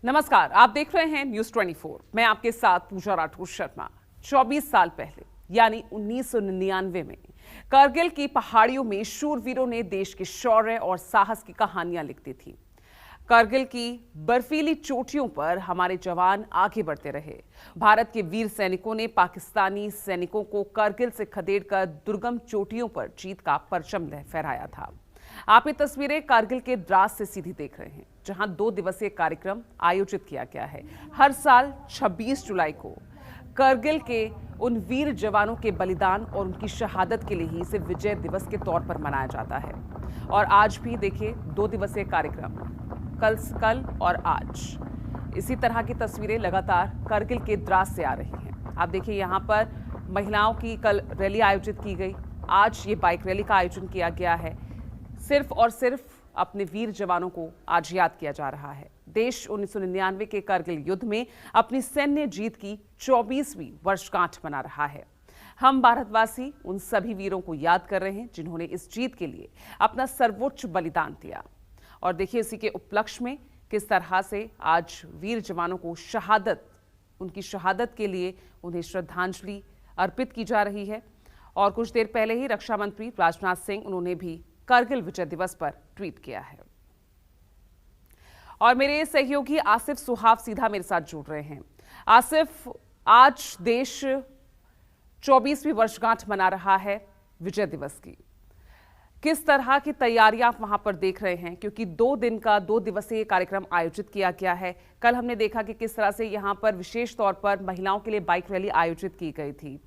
नमस्कार, आप देख रहे हैं न्यूज 24। मैं आपके साथ पूजा राठौर शर्मा। 24 साल पहले यानी 1999 में कारगिल की पहाड़ियों में शूरवीरों ने देश के शौर्य और साहस की कहानियां लिख दी थी। कारगिल की बर्फीली चोटियों पर हमारे जवान आगे बढ़ते रहे। भारत के वीर सैनिकों ने पाकिस्तानी सैनिकों को कारगिल से खदेड़कर दुर्गम चोटियों पर जीत का परचम फहराया था। आप ये तस्वीरें कारगिल के द्रास से सीधी देख रहे हैं, जहां 2 दिवसीय कार्यक्रम आयोजित किया गया है। हर साल 26 जुलाई को कारगिल के उन वीर जवानों के बलिदान और उनकी शहादत के लिए ही इसे विजय दिवस के तौर पर मनाया जाता है। और आज भी देखिए 2 दिवसीय कार्यक्रम, कल और आज इसी तरह की तस्वीरें लगातार कारगिल के द्रास से आ रही हैं। आप देखिए यहाँ पर महिलाओं की कल रैली आयोजित की गई, आज ये बाइक रैली का आयोजन किया गया है। सिर्फ और सिर्फ अपने वीर जवानों को आज याद किया जा रहा है। देश 1999 के कारगिल युद्ध में अपनी सैन्य जीत की 24वीं वर्षगांठ मना रहा है। हम भारतवासी उन सभी वीरों को याद कर रहे हैं जिन्होंने इस जीत के लिए अपना सर्वोच्च बलिदान दिया। और देखिए इसी के उपलक्ष्य में किस तरह से आज वीर जवानों को उनकी शहादत के लिए उन्हें श्रद्धांजलि अर्पित की जा रही है। और कुछ देर पहले ही रक्षा मंत्री राजनाथ सिंह, उन्होंने भी कारगिल विजय दिवस पर ट्वीट किया है। और मेरे सहयोगी आसिफ सुहाव सीधा मेरे साथ जुड़ रहे हैं। आसिफ, आज देश 24वीं वर्षगांठ मना रहा है विजय दिवस की। किस तरह की तैयारियां आप वहां पर देख रहे हैं, क्योंकि 2 दिवसीय कार्यक्रम आयोजित किया गया है। कल हमने देखा कि किस तरह से यहां पर विशेष तौर पर महिलाओं के लिए बाइक रैली आयोजित की गई थी।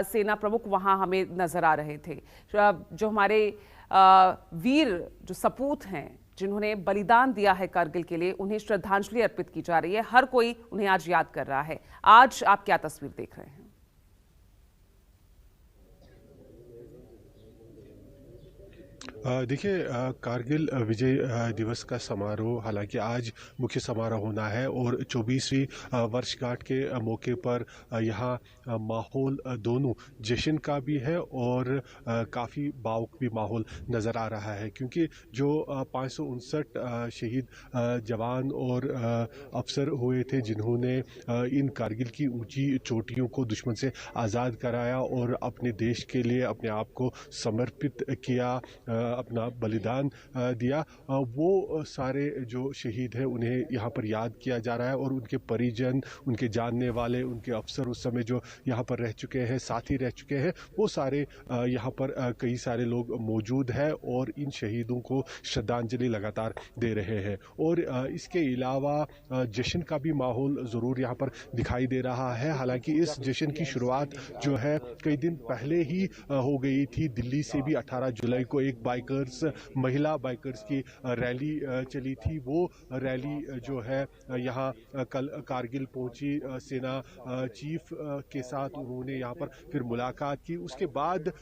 सेना प्रमुख वहां हमें नजर आ रहे थे। जो हमारे वीर जो सपूत हैं, जिन्होंने बलिदान दिया है कारगिल के लिए, उन्हें श्रद्धांजलि अर्पित की जा रही है। हर कोई उन्हें आज याद कर रहा है। आज आप क्या तस्वीर देख रहे हैं? देखिए, कारगिल विजय दिवस का समारोह हालांकि आज मुख्य समारोह होना है और 24वीं वर्षगांठ के मौके पर यहाँ माहौल दोनों जश्न का भी है और काफ़ी भावुक भी माहौल नज़र आ रहा है, क्योंकि जो 559 शहीद जवान और अफसर हुए थे जिन्होंने इन कारगिल की ऊंची चोटियों को दुश्मन से आज़ाद कराया और अपने देश के लिए अपने आप को समर्पित किया, अपना बलिदान दिया, वो सारे जो शहीद हैं उन्हें यहाँ पर याद किया जा रहा है। और उनके परिजन, उनके जानने वाले, उनके अफसर उस समय जो यहाँ पर रह चुके हैं, साथी रह चुके हैं, वो सारे यहाँ पर कई सारे लोग मौजूद हैं और इन शहीदों को श्रद्धांजलि लगातार दे रहे हैं। और इसके अलावा जश्न का भी माहौल ज़रूर यहाँ पर दिखाई दे रहा है। हालांकि इस जश्न की शुरुआत जो है कई दिन पहले ही हो गई थी। दिल्ली से भी 18 जुलाई को एक महिला बाइकर्स की रैली चली थी। वो रैली जो है यहाँ कल कारगिल पहुंची, सेना चीफ के साथ उन्होंने यहाँ पर फिर मुलाकात की। उसके बाद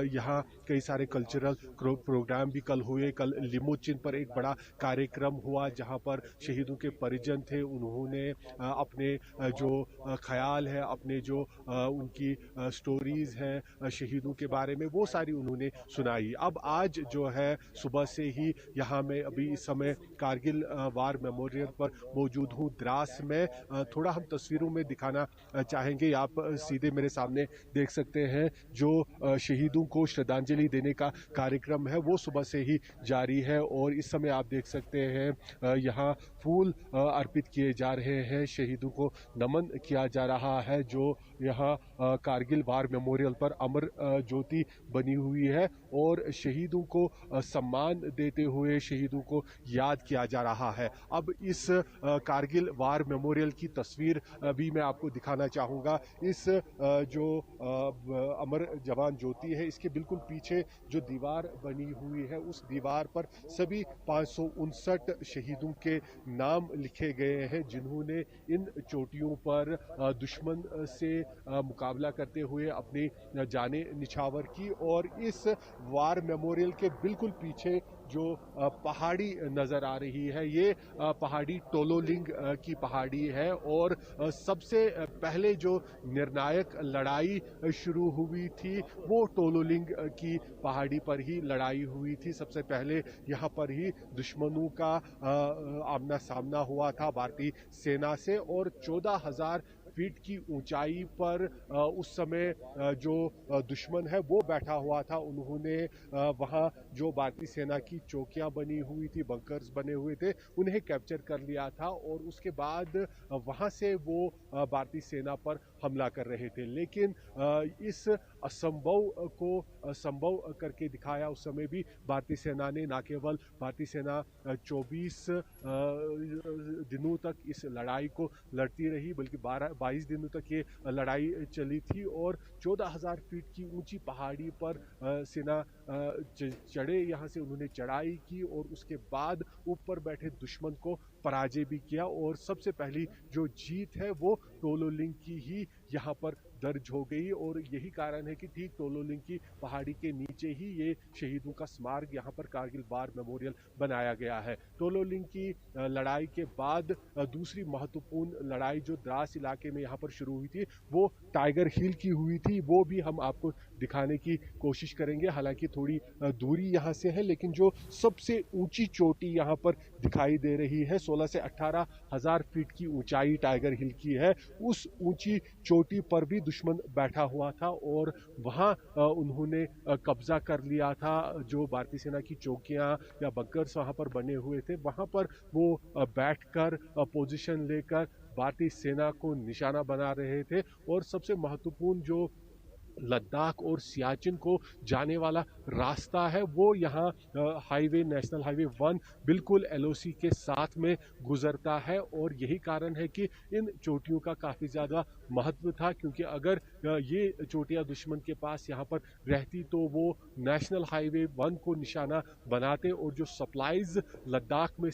यहाँ कई सारे कल्चरल प्रोग्राम भी कल हुए। कल लिमोचिन पर एक बड़ा कार्यक्रम हुआ जहाँ पर शहीदों के परिजन थे, उन्होंने अपने जो ख्याल है, अपने जो उनकी स्टोरीज हैं शहीदों के बारे में, वो सारी उन्होंने सुनाई। अब आज जो है सुबह से ही यहाँ में अभी इस समय कारगिल वार मेमोरियल पर मौजूद हूँ द्रास में। थोड़ा हम तस्वीरों में दिखाना चाहेंगे। आप सीधे मेरे सामने देख सकते हैं जो शहीदों को श्रद्धांजलि देने का कार्यक्रम है वो सुबह से ही जारी है। और इस समय आप देख सकते हैं यहाँ फूल अर्पित किए जा रहे हैं, शहीदों को नमन किया जा रहा है। जो यहाँ कारगिल वार मेमोरियल पर अमर ज्योति बनी हुई है और शहीदों को सम्मान देते हुए शहीदों को याद किया जा रहा है। अब इस कारगिल वार मेमोरियल की तस्वीर भी मैं आपको दिखाना चाहूँगा। इस जो अमर जवान ज्योति है, इसके बिल्कुल पीछे जो दीवार बनी हुई है, उस दीवार पर सभी 559 शहीदों के नाम लिखे गए हैं जिन्होंने इन चोटियों पर दुश्मन से मुकाबला करते हुए अपनी जाने निछावर की। और इस वार मेमोरियल के के बिल्कुल पीछे जो पहाड़ी नज़र आ रही है, ये पहाड़ी टोलोलिंग की पहाड़ी है। और सबसे पहले जो निर्णायक लड़ाई शुरू हुई थी वो टोलोलिंग की पहाड़ी पर ही लड़ाई हुई थी। सबसे पहले यहाँ पर ही दुश्मनों का आमना सामना हुआ था भारतीय सेना से, और 14,000 फीट की ऊंचाई पर उस समय जो दुश्मन है वो बैठा हुआ था। उन्होंने वहाँ जो भारतीय सेना की चौकियां बनी हुई थी, बंकर्स बने हुए थे, उन्हें कैप्चर कर लिया था, और उसके बाद वहाँ से वो भारतीय सेना पर हमला कर रहे थे। लेकिन इस असंभव को संभव करके दिखाया उस समय भी भारतीय सेना ने। न केवल भारतीय सेना 24 दिनों तक इस लड़ाई को लड़ती रही, बल्कि 22 दिनों तक ये लड़ाई चली थी, और 14,000 फीट की ऊंची पहाड़ी पर सेना चढ़े, यहाँ से उन्होंने चढ़ाई की और उसके बाद ऊपर बैठे दुश्मन को पराजय भी किया। और सबसे पहली जो जीत है वो टोलोलिंग की ही यहाँ पर दर्ज हो गई, और यही कारण है कि ठीक टोलोलिंग की पहाड़ी के नीचे ही ये शहीदों का स्मारक यहाँ पर कारगिल वार मेमोरियल बनाया गया है। टोलोलिंग की लड़ाई के बाद दूसरी महत्वपूर्ण लड़ाई जो द्रास इलाके में यहाँ पर शुरू हुई थी वो टाइगर हिल की हुई थी। वो भी हम आपको दिखाने की कोशिश करेंगे। हालांकि थोड़ी दूरी यहाँ से है, लेकिन जो सबसे ऊंची चोटी यहाँ पर दिखाई दे रही है 16 से 18,000 फीट की ऊंचाई टाइगर हिल की है। उस ऊंची चोटी पर भी दुश्मन बैठा हुआ था और वहां उन्होंने कब्जा कर लिया था। जो भारतीय सेना की चौकियां या बंकर्स वहां पर बने हुए थे, वहां पर वो बैठकर पोजीशन लेकर भारतीय सेना को निशाना बना रहे थे। और सबसे महत्वपूर्ण जो लद्दाख और सियाचिन को जाने वाला रास्ता है वो यहाँ हाईवे, नेशनल हाईवे 1 बिल्कुल एलओसी के साथ में गुजरता है। और यही कारण है कि इन चोटियों का काफ़ी ज़्यादा महत्व था, क्योंकि अगर ये चोटियाँ दुश्मन के पास यहाँ पर रहती तो वो नेशनल हाईवे 1 को निशाना बनाते, और जो सप्लाईज लद्दाख में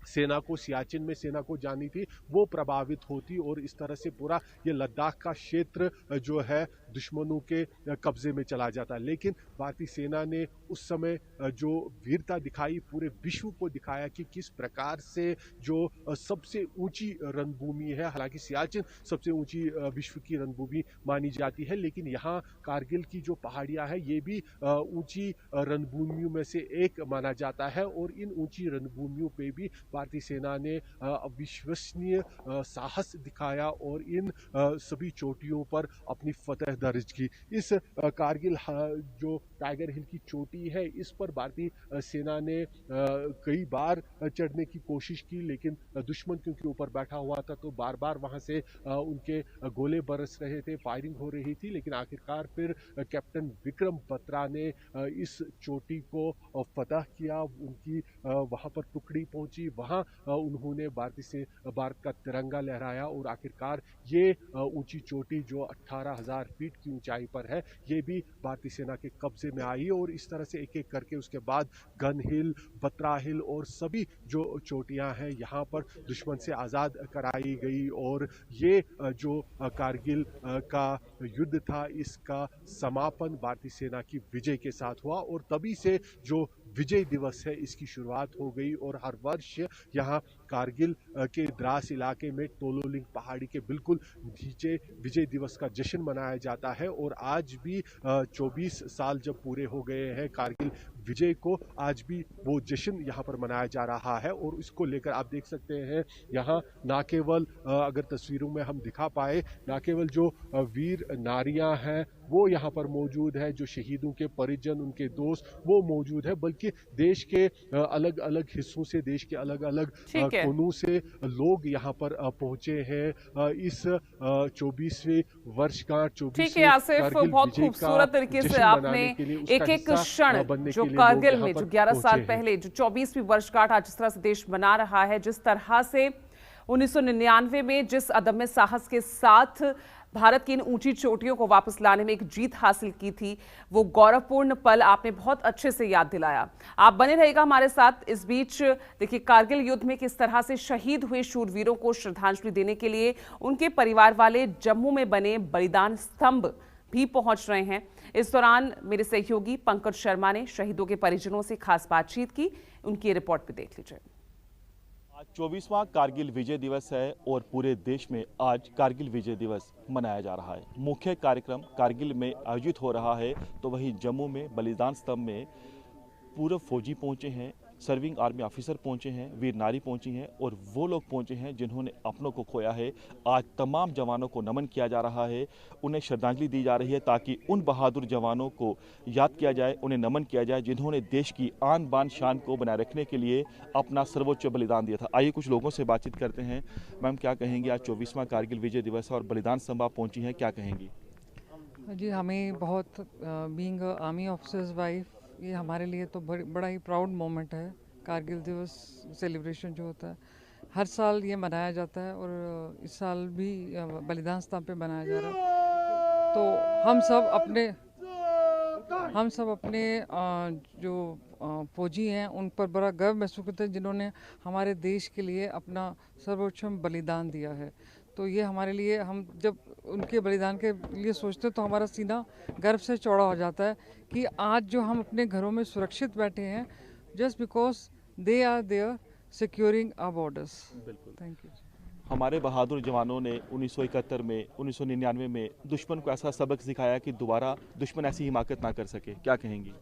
सेना को, सियाचिन में सेना को जानी थी, वो प्रभावित होती, और इस तरह से पूरा ये लद्दाख का क्षेत्र जो है दुश्मनों के कब्जे में चला जाता। लेकिन भारतीय सेना ने उस समय जो वीरता दिखाई, पूरे विश्व को दिखाया कि किस प्रकार से जो सबसे ऊंची रणभूमि है, हालांकि सियाचिन सबसे ऊंची विश्व की रणभूमि मानी जाती है, लेकिन यहाँ कारगिल की जो पहाड़ियाँ है ये भी ऊंची रणभूमियों में से एक माना जाता है। और इन ऊंची रणभूमियों पे भी भारतीय सेना ने अविश्वसनीय साहस दिखाया और इन सभी चोटियों पर अपनी फतह दर्ज की। इस कारगिल जो टाइगर हिल की चोटी है, इस पर भारतीय सेना ने कई बार चढ़ने की कोशिश की, लेकिन दुश्मन क्योंकि ऊपर बैठा हुआ था तो बार बार वहां से उनके गोले बरस रहे थे, फायरिंग हो रही थी। लेकिन आखिरकार फिर कैप्टन विक्रम बत्रा ने इस चोटी को फतह किया। उनकी वहां पर टुकड़ी पहुंची, वहां उन्होंने भारत का तिरंगा लहराया, और आखिरकार ये ऊंची चोटी जो 18,000 फीट की ऊंचाई पर है ये भी भारतीय सेना के कब्जे में आई। और इस तरह से एक एक करके उसके बाद गन हिल, बत्रा हिल और सभी जो चोटियां हैं यहाँ पर दुश्मन से आज़ाद कराई गई। और ये जो कारगिल का युद्ध था, इसका समापन भारतीय सेना की विजय के साथ हुआ, और तभी से जो विजय दिवस है इसकी शुरुआत हो गई। और हर वर्ष यहाँ कारगिल के द्रास इलाके में टोलोलिंग पहाड़ी के बिल्कुल नीचे विजय दिवस का जश्न मनाया जाता है। और आज भी 24 साल जब पूरे हो गए हैं कारगिल विजय को, आज भी वो जश्न यहाँ पर मनाया जा रहा है। और इसको लेकर आप देख सकते हैं यहाँ ना केवल अगर तस्वीरों में हम दिखा पाए, ना केवल जो वीर नारियां हैं वो यहाँ पर मौजूद है, जो शहीदों के परिजन, उनके दोस्त वो मौजूद है, बल्कि देश के अलग अलग हिस्सों से, देश के अलग अलग कोनों से लोग यहाँ पर पहुंचे हैं इस 24वीं वर्षगांठ, 24वीं आसिफ, बहुत खूबसूरत तरीके से आपने एक एक क्षण जो कारगिल में जो 11 साल पहले जो 24वीं वर्षगांठ आज जिस तरह से देश मना रहा है, जिस तरह से 1999 में जिस अदम्य साहस के साथ भारत की इन ऊंची चोटियों को वापस लाने में एक जीत हासिल की थी, वो गौरवपूर्ण पल आपने बहुत अच्छे से याद दिलाया। आप बने रहिएगा हमारे साथ। इस बीच देखिए कारगिल युद्ध में किस तरह से शहीद हुए शूरवीरों को श्रद्धांजलि देने के लिए उनके परिवार वाले जम्मू में बने बलिदान स्तंभ भी पहुंच रहे हैं। इस दौरान मेरे सहयोगी पंकज शर्मा ने शहीदों के परिजनों से खास बातचीत की। उनकी रिपोर्ट भी देख लीजिए। आज 24वां कारगिल विजय दिवस है और पूरे देश में आज कारगिल विजय दिवस मनाया जा रहा है। मुख्य कार्यक्रम कारगिल में आयोजित हो रहा है, तो वहीं जम्मू में बलिदान स्तंभ में पूर्व फौजी पहुंचे हैं, सर्विंग आर्मी ऑफिसर पहुंचे हैं, वीर नारी पहुंची हैं और वो लोग पहुंचे हैं जिन्होंने अपनों को खोया है। आज तमाम जवानों को नमन किया जा रहा है, उन्हें श्रद्धांजलि दी जा रही है ताकि उन बहादुर जवानों को याद किया जाए, उन्हें नमन किया जाए जिन्होंने देश की आन बान शान को बनाए रखने के लिए अपना सर्वोच्च बलिदान दिया था। आइए कुछ लोगों से बातचीत करते हैं। मैम, क्या कहेंगी? आज 24वां कारगिल विजय दिवस है और बलिदान स्तंभ आप पहुंची हैं, क्या कहेंगी? जी, हमें बहुत बीइंग आर्मी ऑफिसर्स वाइफ, ये हमारे लिए तो बड़ा ही प्राउड मोमेंट है। कारगिल दिवस सेलिब्रेशन जो होता है हर साल ये मनाया जाता है और इस साल भी बलिदान स्तंभ पे मनाया जा रहा है। तो हम सब अपने जो फौजी हैं उन पर बड़ा गर्व महसूस करते हैं जिन्होंने हमारे देश के लिए अपना सर्वोच्च बलिदान दिया है। तो ये हमारे लिए, हम जब उनके बलिदान के लिए सोचते हैं तो हमारा सीना गर्व से चौड़ा हो जाता है कि आज जो हम अपने घरों में सुरक्षित बैठे हैं, just because they are there securing our borders. बिल्कुल, थैंक यू। हमारे बहादुर जवानों ने 1971 में, 1999 में दुश्मन को ऐसा सबक सिखाया कि दोबारा दुश्मन ऐसी हिमाकत ना कर सके, क्या कहेंगी?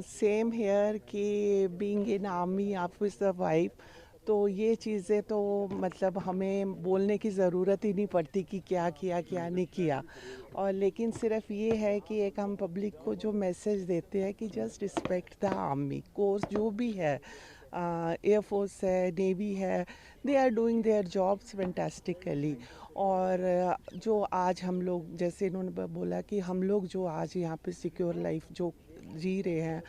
सेम हेयर कि being in army officer wife, तो ये चीज़ें तो मतलब हमें बोलने की ज़रूरत ही नहीं पड़ती कि क्या किया क्या नहीं किया। और लेकिन सिर्फ ये है कि एक हम पब्लिक को जो मैसेज देते हैं कि just respect the army corps, जो भी है, एयरफोर्स है, नेवी है, they are doing their jobs fantastically. और जो आज हम लोग, जैसे इन्होंने बोला कि हम लोग जो आज यहाँ पे सिक्योर लाइफ जो जी रहे हैं,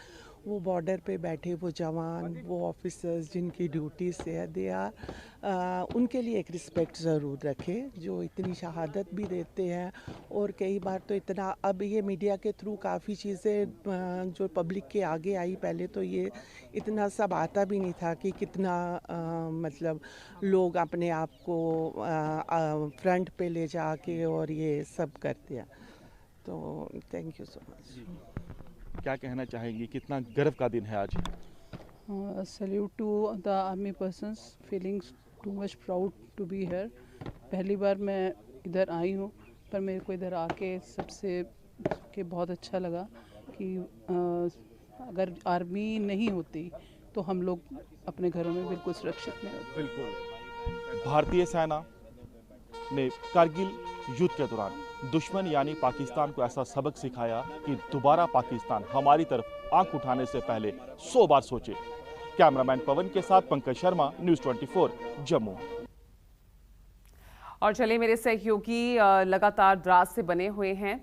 वो बॉर्डर पे बैठे वो जवान, वो ऑफिसर्स जिनकी ड्यूटी से है, दे आर, उनके लिए एक रिस्पेक्ट ज़रूर रखें, जो इतनी शहादत भी देते हैं। और कई बार तो इतना, अब ये मीडिया के थ्रू काफ़ी चीज़ें जो पब्लिक के आगे आई, पहले तो ये इतना सब आता भी नहीं था कि कितना मतलब लोग अपने आप को फ्रंट पे ले जाके और ये सब करते हैं। तो थैंक यू सो मच। क्या कहना चाहेंगी, कितना गर्व का दिन है आज? Salute to the army persons, feeling too much proud to be here. पहली बार मैं इधर आई हूँ, पर मेरे को इधर आके सबसे के बहुत अच्छा लगा कि अगर आर्मी नहीं होती तो हम लोग अपने घरों में बिल्कुल सुरक्षित नहीं होते। बिल्कुल, भारतीय सेना ने कारगिल युद्ध के दौरान दुश्मन यानी पाकिस्तान को ऐसा सबक सिखाया कि दोबारा पाकिस्तान हमारी तरफ आंख उठाने से पहले 100 बार सोचे। कैमरामैन पवन के साथ पंकज शर्मा, न्यूज़ 24 जम्मू। और चलिए, मेरे सहयोगी लगातार द्रास से बने हुए हैं,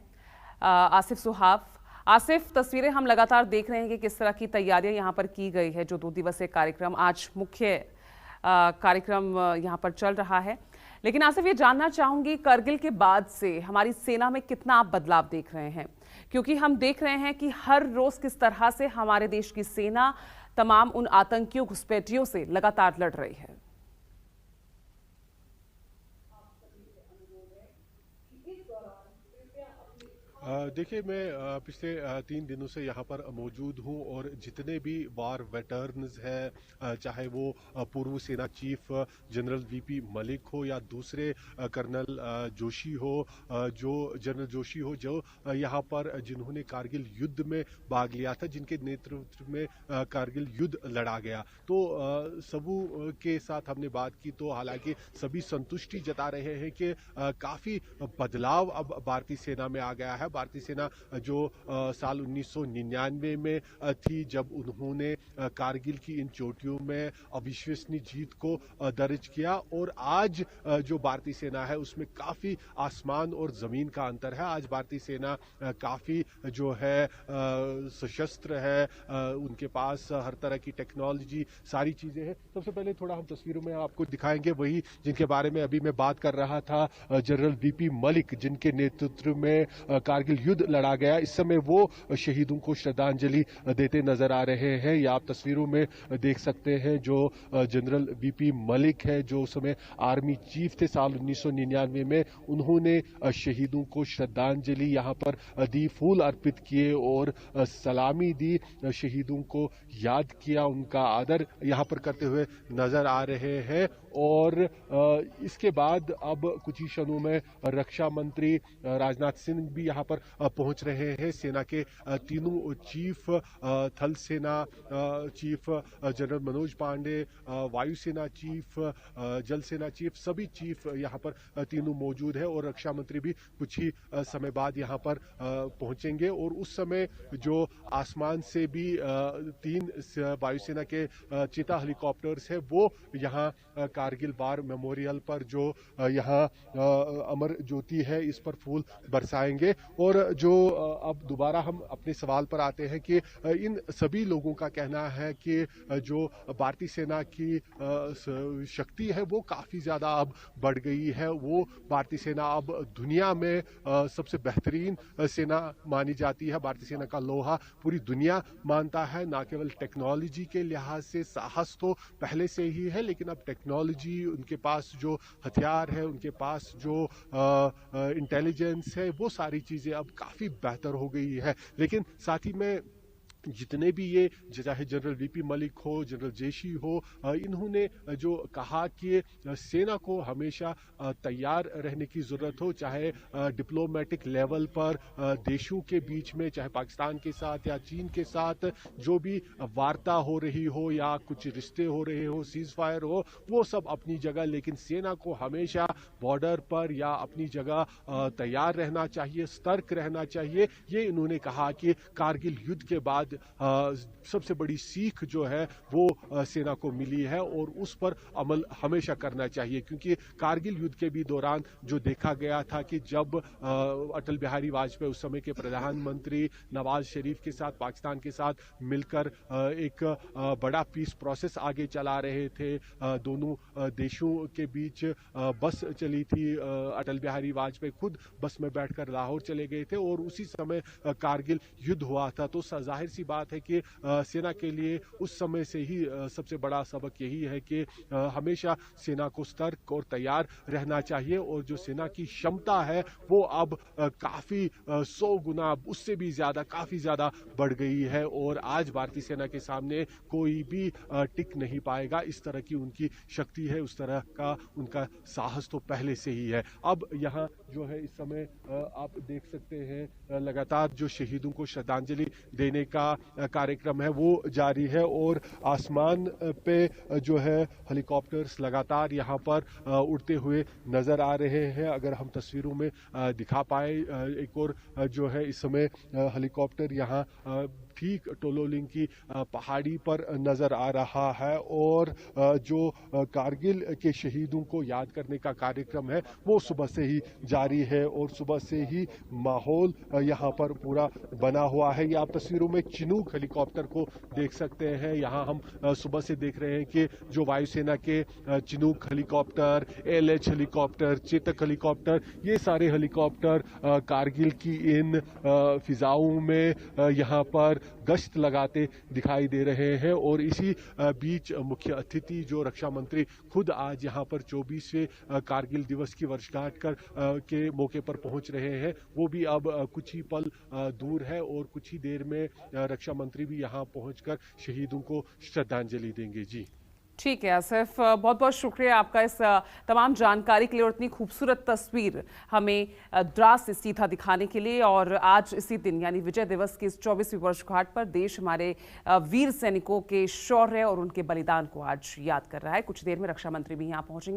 आसिफ सुहाब। आसिफ, तस्वीरें हम लगातार देख रहे हैं कि किस तरह की तैयारियां यहाँ पर की गई है। जो 2 दिवसीय कार्यक्रम, आज मुख्य कार्यक्रम यहाँ पर चल रहा है। लेकिन आसिफ, ये जानना चाहूंगी, करगिल के बाद से हमारी सेना में कितना आप बदलाव देख रहे हैं? क्योंकि हम देख रहे हैं कि हर रोज किस तरह से हमारे देश की सेना तमाम उन आतंकियों, घुसपैठियों से लगातार लड़ रही है। देखिए, मैं पिछले 3 दिनों से यहाँ पर मौजूद हूँ और जितने भी वार वेटर्न्स हैं, चाहे वो पूर्व सेना चीफ जनरल वीपी मलिक हो या दूसरे कर्नल जोशी हो, जो जनरल जोशी हो, जो यहाँ पर जिन्होंने कारगिल युद्ध में भाग लिया था, जिनके नेतृत्व में कारगिल युद्ध लड़ा गया, तो सबू के साथ हमने बात की, तो हालांकि सभी संतुष्टि जता रहे हैं कि काफ़ी बदलाव अब भारतीय सेना में आ गया है। भारतीय सेना जो साल 1999 में थी, जब उन्होंने कारगिल की इन चोटियों में अविश्वसनीय जीत को दर्ज किया, और आज जो भारतीय सेना है उसमें काफी आसमान और जमीन का अंतर है। आज भारतीय सेना काफी जो है सशस्त्र है, उनके पास हर तरह की टेक्नोलॉजी, सारी चीजें हैं। सबसे पहले थोड़ा हम तस्वीरों में आपको दिखाएंगे वही जिनके बारे में अभी मैं बात कर रहा था, जनरल वीपी मलिक, जिनके नेतृत्व में कारगिल कारगिल युद्ध लड़ा गया, इस समय वो शहीदों को श्रद्धांजलि देते नजर आ रहे हैं। या आप तस्वीरों में देख सकते हैं जो जनरल वीपी मलिक है, जो उस समय आर्मी चीफ थे साल 1999 में, उन्होंने शहीदों को श्रद्धांजलि यहाँ पर दी, फूल अर्पित किए और सलामी दी, शहीदों को याद किया, उनका आदर यहाँ पर करते हुए नजर आ रहे हैं। और इसके बाद अब कुछ ही क्षणों में रक्षा मंत्री राजनाथ सिंह भी यहाँ पर पहुंच रहे हैं। सेना के तीनों चीफ, थल सेना चीफ जनरल मनोज पांडे, वायुसेना चीफ, जल सेना चीफ, सभी चीफ यहाँ पर तीनों मौजूद है और रक्षा मंत्री भी कुछ ही समय बाद यहाँ पर पहुंचेंगे। और उस समय जो आसमान से भी 3 वायुसेना के चीता हेलीकॉप्टर्स है वो यहाँ कारगिल वार मेमोरियल पर जो यहाँ अमर ज्योति है इस पर फूल बरसाएंगे। और जो अब दोबारा हम अपने सवाल पर आते हैं कि इन सभी लोगों का कहना है कि जो भारतीय सेना की शक्ति है वो काफी ज्यादा अब बढ़ गई है। वो भारतीय सेना अब दुनिया में सबसे बेहतरीन सेना मानी जाती है। भारतीय सेना का लोहा पूरी दुनिया मानता है, ना केवल टेक्नोलॉजी के लिहाज से, साहस तो पहले से ही है, लेकिन अब टेक्नोलॉजी, उनके पास जो हथियार है, उनके पास जो इंटेलिजेंस है, वो सारी चीजें अब काफी बेहतर हो गई है। लेकिन साथ ही में जितने भी ये, चाहे जनरल वीपी मलिक हो, जनरल जैशी हो, इन्होंने जो कहा कि सेना को हमेशा तैयार रहने की जरूरत हो, चाहे डिप्लोमेटिक लेवल पर देशों के बीच में, चाहे पाकिस्तान के साथ या चीन के साथ जो भी वार्ता हो रही हो या कुछ रिश्ते हो रहे हो, सीज फायर हो, वो सब अपनी जगह, लेकिन सेना को हमेशा बॉर्डर पर या अपनी जगह तैयार रहना चाहिए, सतर्क रहना चाहिए। ये इन्होंने कहा कि कारगिल युद्ध के बाद सबसे बड़ी सीख जो है वो सेना को मिली है और उस पर अमल हमेशा करना चाहिए, क्योंकि कारगिल युद्ध के भी दौरान जो देखा गया था कि जब अटल बिहारी वाजपेयी उस समय के प्रधानमंत्री नवाज शरीफ के साथ, पाकिस्तान के साथ मिलकर एक बड़ा पीस प्रोसेस आगे चला रहे थे, दोनों देशों के बीच बस चली थी, अटल बिहारी वाजपेयी खुद बस में बैठकर लाहौर चले गए थे और उसी समय कारगिल युद्ध हुआ था। तो जाहिर सी बात है कि सेना के लिए उस समय से ही सबसे बड़ा सबक यही है कि हमेशा सेना को सतर्क और तैयार रहना चाहिए। और जो सेना की क्षमता है वो अब काफी 100 गुना, उससे भी ज्यादा, काफी ज्यादा बढ़ गई है और आज भारतीय सेना के सामने कोई भी टिक नहीं पाएगा। इस तरह की उनकी शक्ति है, उस तरह का उनका साहस तो पहले से ही है। अब यहाँ जो है इस समय आप देख सकते हैं लगातार जो शहीदों को श्रद्धांजलि देने का कार्यक्रम है वो जारी है और आसमान पे जो है हेलीकॉप्टर्स लगातार यहाँ पर उड़ते हुए नजर आ रहे हैं। अगर हम तस्वीरों में दिखा पाए, एक और जो है इस समय हेलीकॉप्टर यहाँ ठीक टोलोलिंग की पहाड़ी पर नजर आ रहा है और जो कारगिल के शहीदों को याद करने का कार्यक्रम है वो सुबह से ही जारी है और सुबह से ही माहौल यहाँ पर पूरा बना हुआ है। ये आप तस्वीरों में चिनूक हेलीकॉप्टर को देख सकते हैं। यहाँ हम सुबह से देख रहे हैं कि जो वायुसेना के Chinook helicopter, LH helicopter, Chetak helicopter, ये सारे हेलीकॉप्टर कारगिल की इन फिजाओं में यहाँ पर गश्त लगाते दिखाई दे रहे हैं। और इसी बीच मुख्य अतिथि जो रक्षा मंत्री खुद आज यहाँ पर 24वें कारगिल दिवस की वर्षगांठ के मौके पर पहुंच रहे हैं, वो भी अब कुछ ही पल दूर है और कुछ ही देर में रक्षा मंत्री भी यहाँ पहुंचकर शहीदों को श्रद्धांजलि देंगे। जी ठीक है आसिफ, बहुत बहुत शुक्रिया आपका इस तमाम जानकारी के लिए और इतनी खूबसूरत तस्वीर हमें द्रास से सीधा दिखाने के लिए। और आज इसी दिन यानी विजय दिवस की इस 24वीं वर्षगांठ पर देश हमारे वीर सैनिकों के शौर्य और उनके बलिदान को आज याद कर रहा है। कुछ देर में रक्षा मंत्री भी यहाँ पहुंचेंगे।